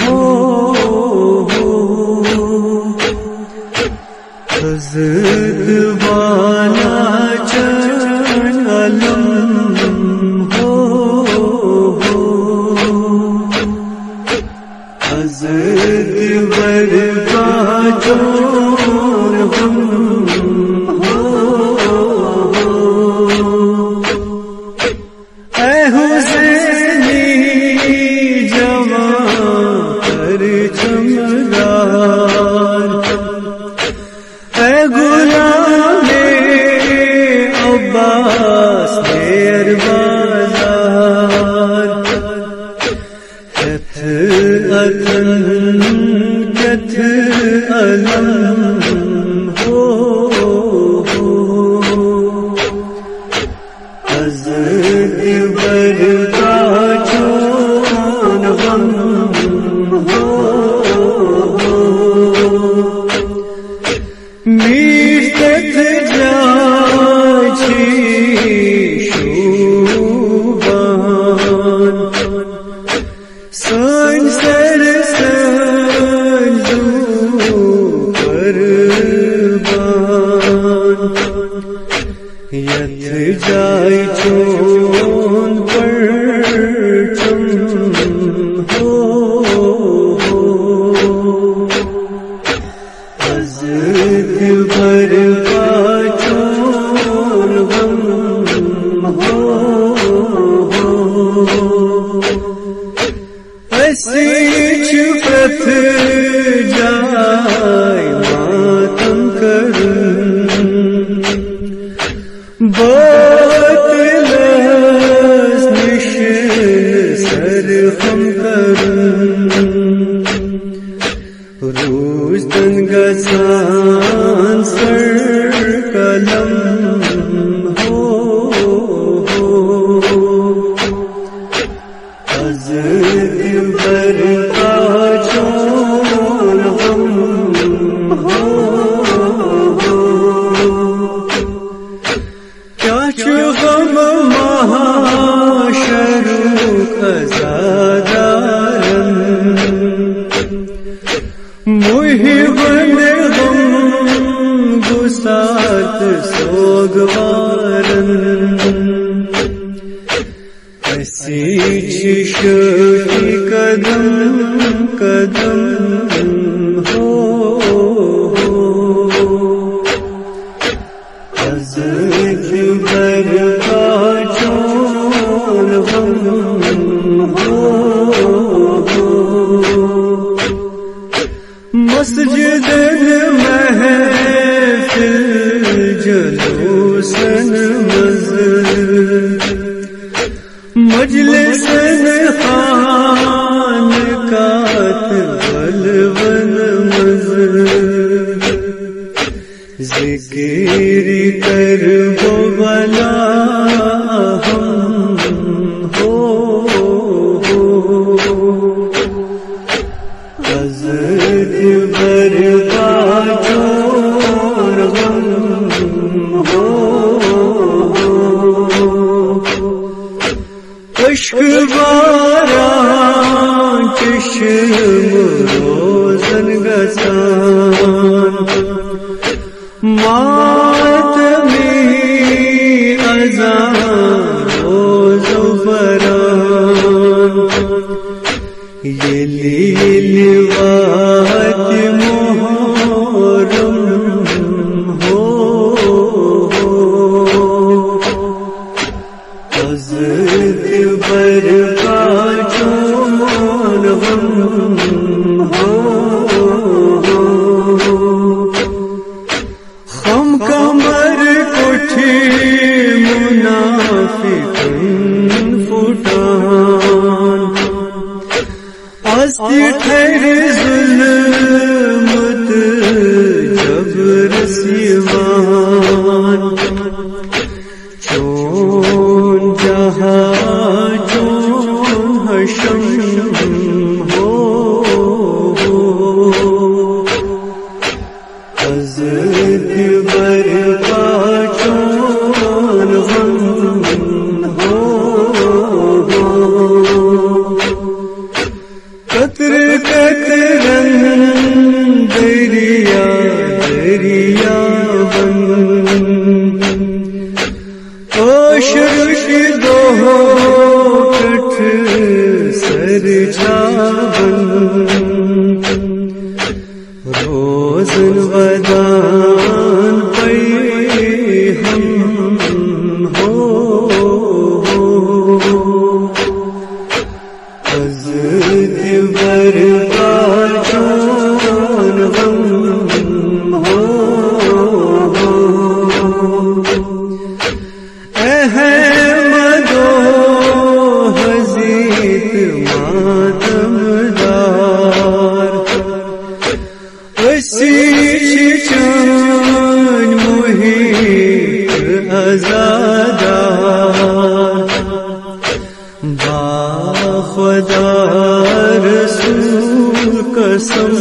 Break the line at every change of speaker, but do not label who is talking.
ہو حضرت والا چند علم ہو حضرت برپا چون ہم ہو اے حسینی جوان پرچمدار اے غلام عباس دیر بازار کتھ اتن کتھ علم ہو حضرت برپا چون غم ہو میشت جاچی شوبان سن سر سنجو قربان یت جائی چون پرچم ہو حضرت برپا چون غم ہو اسیچ پتھ جائے ماتم کرن بات لس نش سر خم کرن روز دن گسان سر قلم ہو حضرت برپا چون غم ہو کیا غم محشر عزادارن محبن غم گسات سوگوارن اسیچ شوقی قدم قدم ہو حضرت برپا چون غم ہو مسجد محفل جلوسن مجلس خانقاہ بلون ذکر کر وہ بلا ہم ہو حضرت برپا چون غم ہو عشق باران چشم روزن گسان ماتمی اذان روز و بران یہ لیوات محرم ہو حضرت برپا چون غم ہو خم کمر کٹھی منافقن فٹان استی ٹھہر ظلمت جب رسیوان چون جہاں چون حشم ہو حضرت برپا چون غم ہو اسیچ چان محیط ازادار با خدا رسول قسم